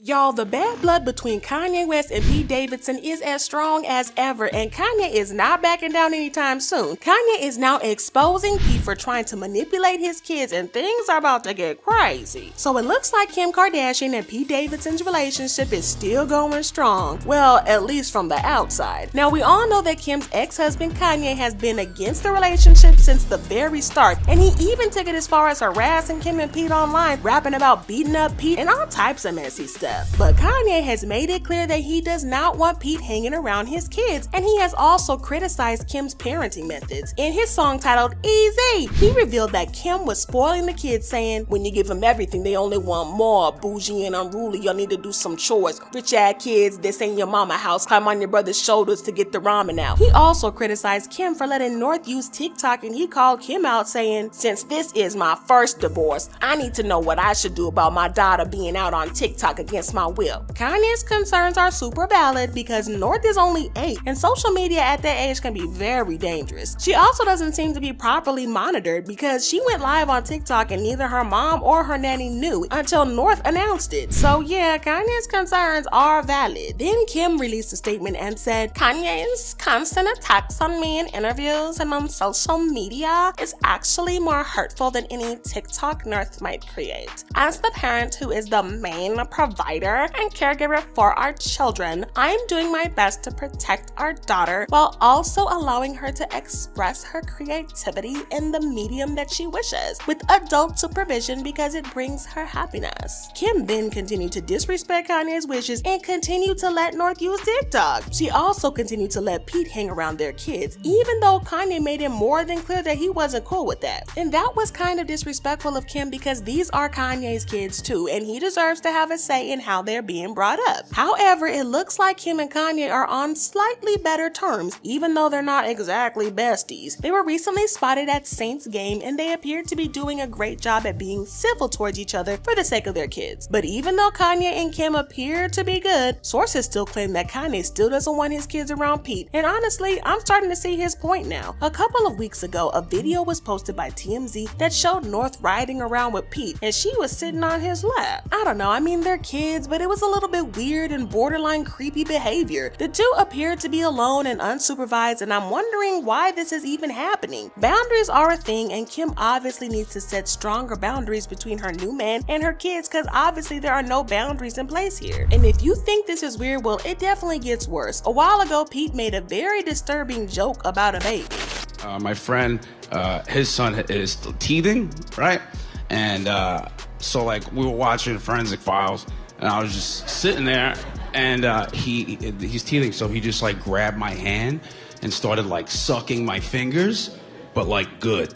Y'all, the bad blood between Kanye West and Pete Davidson is as strong as ever, and Kanye is not backing down anytime soon. Kanye is now exposing Pete for trying to manipulate his kids, and things are about to get crazy. So it looks like Kim Kardashian and Pete Davidson's relationship is still going strong. Well, at least from the outside. Now, we all know that Kim's ex-husband Kanye has been against the relationship since the very start, and he even took it as far as harassing Kim and Pete online, rapping about beating up Pete and all types of messy stuff. But Kanye has made it clear that he does not want Pete hanging around his kids, and he has also criticized Kim's parenting methods. In his song titled Easy, he revealed that Kim was spoiling the kids, saying, "When you give them everything, they only want more. Bougie and unruly, y'all need to do some chores. Rich-ass kids, this ain't your mama house. Climb on your brother's shoulders to get the ramen out." He also criticized Kim for letting North use TikTok, and he called Kim out, saying, "Since this is my first divorce, I need to know what I should do about my daughter being out on TikTok against my will." Kanye's concerns are super valid because North is only 8, and social media at that age can be very dangerous. She also doesn't seem to be properly monitored because she went live on TikTok and neither her mom or her nanny knew until North announced it. So yeah, Kanye's concerns are valid. Then Kim released a statement and said, "Kanye's constant attacks on me in interviews and on social media is actually more hurtful than any TikTok North might create. As the parent who is the main provider and caregiver for our children, I am doing my best to protect our daughter while also allowing her to express her creativity in the medium that she wishes, with adult supervision because it brings her happiness." Kim then continued to disrespect Kanye's wishes and continued to let North use TikTok. She also continued to let Pete hang around their kids, even though Kanye made it more than clear that he wasn't cool with that. And that was kind of disrespectful of Kim because these are Kanye's kids too, and he deserves to have a say in how they're being brought up. However, it looks like Kim and Kanye are on slightly better terms, even though they're not exactly besties. They were recently spotted at Saints game, and they appeared to be doing a great job at being civil towards each other for the sake of their kids. But even though Kanye and Kim appear to be good, sources still claim that Kanye still doesn't want his kids around Pete, and honestly, I'm starting to see his point now. A couple of weeks ago, a video was posted by TMZ that showed North riding around with Pete, and she was sitting on his lap. I don't know, I mean, they're kids, but it was a little bit weird and borderline creepy behavior. The two appeared to be alone and unsupervised, and I'm wondering why this is even happening. Boundaries are a thing, and Kim obviously needs to set stronger boundaries between her new man and her kids, because obviously there are no boundaries in place here. And if you think this is weird, well, it definitely gets worse. A while ago, Pete made a very disturbing joke about a baby. My friend, his son is teething, right? And so like we were watching Forensic Files, and I was just sitting there, and he's teething, so he just like grabbed my hand and started like sucking my fingers, but like good.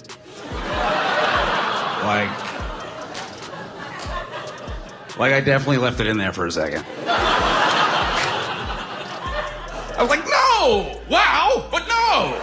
Like I definitely left it in there for a second. I was like, no! Wow, but no!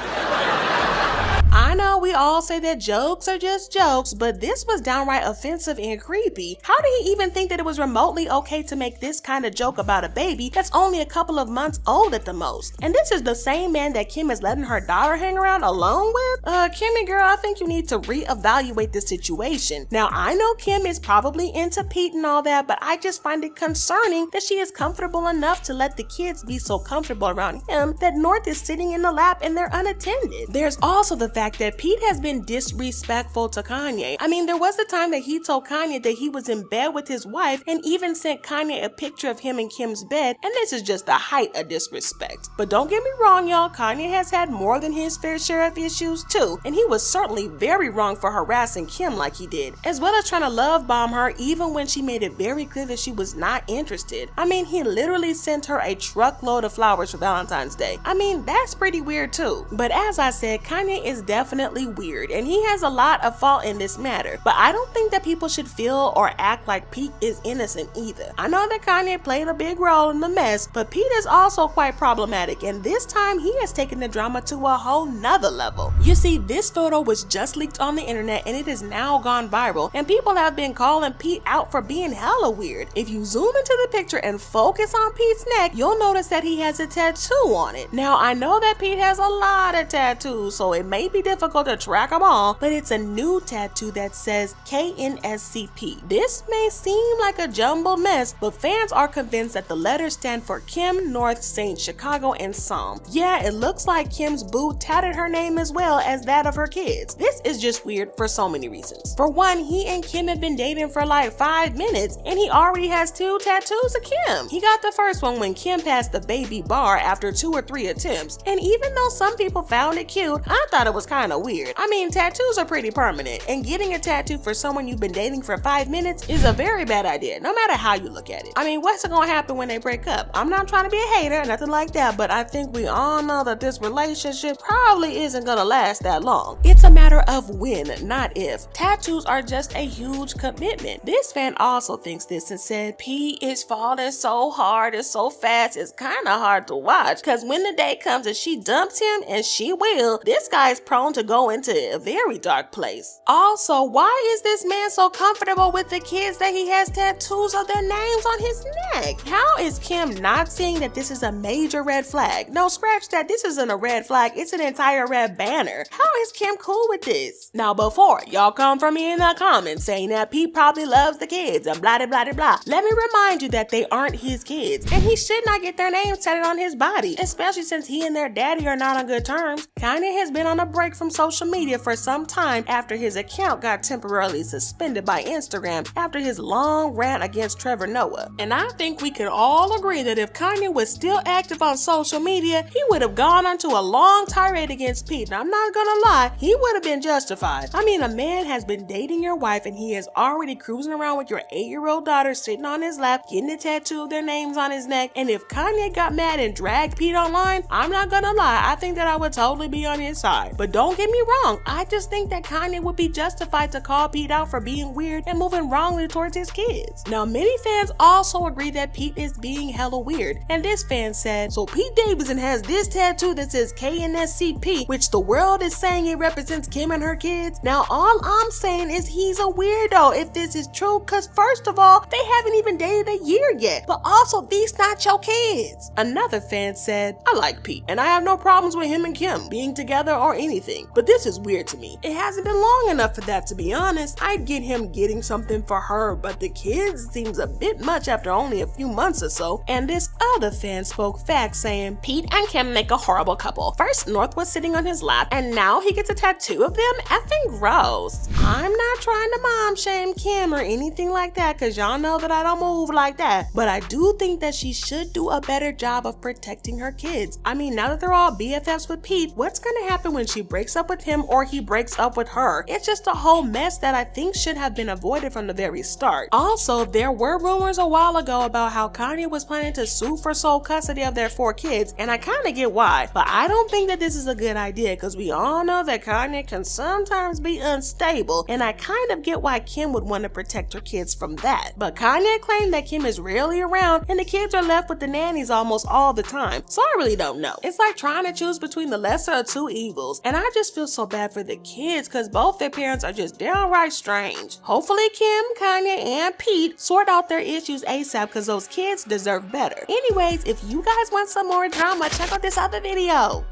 I know we all say that jokes are just jokes, but this was downright offensive and creepy. How did he even think that it was remotely okay to make this kind of joke about a baby that's only a couple of months old at the most? And this is the same man that Kim is letting her daughter hang around alone with? Kimmy girl, I think you need to reevaluate the situation. Now, I know Kim is probably into Pete and all that, but I just find it concerning that she is comfortable enough to let the kids be so comfortable around him that North is sitting in the lap and they're unattended. There's also the fact that Pete has been disrespectful to Kanye. I mean, there was a time that he told Kanye that he was in bed with his wife and even sent Kanye a picture of him in Kim's bed, and this is just the height of disrespect. But don't get me wrong, y'all, Kanye has had more than his fair share of issues too, and he was certainly very wrong for harassing Kim like he did, as well as trying to love bomb her even when she made it very clear that she was not interested. I mean, he literally sent her a truckload of flowers for Valentine's Day. I mean, that's pretty weird too. But as I said, Kanye is definitely weird, and he has a lot of fault in this matter, but I don't think that people should feel or act like Pete is innocent either. I know that Kanye played a big role in the mess, but Pete is also quite problematic, and this time he has taken the drama to a whole nother level. You see, this photo was just leaked on the internet and it has now gone viral, and people have been calling Pete out for being hella weird. If you zoom into the picture and focus on Pete's neck, you'll notice that he has a tattoo on it. Now, I know that Pete has a lot of tattoos, so it may be difficult to track them all, but it's a new tattoo that says KNSCP. This may seem like a jumbled mess, but fans are convinced that the letters stand for Kim, North, Saint, Chicago, and Psalm. Yeah, it looks like Kim's boo tatted her name as well as that of her kids. This is just weird for so many reasons. For one, he and Kim have been dating for like 5 minutes, and he already has 2 tattoos of Kim. He got the first one when Kim passed the baby bar after 2 or 3 attempts, and even though some people found it cute, I thought it was kind of weird. I mean, tattoos are pretty permanent, and getting a tattoo for someone you've been dating for 5 minutes is a very bad idea, no matter how you look at it. I mean, what's gonna happen when they break up? I'm not trying to be a hater, nothing like that, but I think we all know that this relationship probably isn't gonna last that long. It's a matter of when, not if. Tattoos are just a huge commitment. This fan also thinks this and said, Pete is falling so hard and so fast, it's kind of hard to watch, because when the day comes and she dumps him, and she will, this guy is prone to go into a very dark place. Also, why is this man so comfortable with the kids that he has tattoos of their names on his neck? How is Kim not seeing that this is a major red flag? No, scratch that, this isn't a red flag, it's an entire red banner. How is Kim cool with this? Now, before y'all come from me in the comments saying that Pete probably loves the kids and blah blah blah blah, let me remind you that they aren't his kids, and he should not get their names tatted on his body, especially since he and their daddy are not on good terms. Kanye has been on a break from social media for some time after his account got temporarily suspended by Instagram after his long rant against Trevor Noah. And I think we can all agree that if Kanye was still active on social media, he would have gone onto a long tirade against Pete, and I'm not gonna lie, he would have been justified. I mean, a man has been dating your wife and he is already cruising around with your 8-year-old daughter sitting on his lap, getting a tattoo of their names on his neck, and if Kanye got mad and dragged Pete online, I'm not gonna lie, I think that I would totally be on his side. But don't get me wrong, I just think that Kanye would be justified to call Pete out for being weird and moving wrongly towards his kids. Now, many fans also agree that Pete is being hella weird, and this fan said, so Pete Davidson has this tattoo that says KNSCP, which the world is saying it represents Kim and her kids. Now, all I'm saying is he's a weirdo if this is true, cause first of all, they haven't even dated a year yet, but also these not your kids. Another fan said, I like Pete, and I have no problems with him and Kim being together or anything, but this is weird to me. It hasn't been long enough for that, to be honest. I'd get him getting something for her, but the kids seems a bit much after only a few months or so. And this other fan spoke facts, saying, Pete and Kim make a horrible couple. First, North was sitting on his lap, and now he gets a tattoo of them? Effing gross. I'm not trying to mom shame Kim or anything like that, cause y'all know that I don't move like that, but I do think that she should do a better job of protecting her kids. I mean, now that they're all BFFs with Pete, what's gonna happen when she breaks up with him or he breaks up with her? It's just a whole mess that I think should have been avoided from the very start. Also, there were rumors a while ago about how Kanye was planning to sue for sole custody of their 4 kids, and I kinda get why, but I don't think that this is a good idea, cause we all know that Kanye can sometimes be unstable, and I kind of get why Kim would want to protect her kids from that. But Kanye claimed that Kim is rarely around and the kids are left with the nannies almost all the time, so I really don't know. It's like trying to choose between the lesser of 2 evils, and I just feel so bad for the kids cause both their parents are just downright strange. Hopefully Kim, Kanye, and Pete sort out their issues ASAP cause those kids deserve better. Anyways, if you guys want some more drama, check out this other video.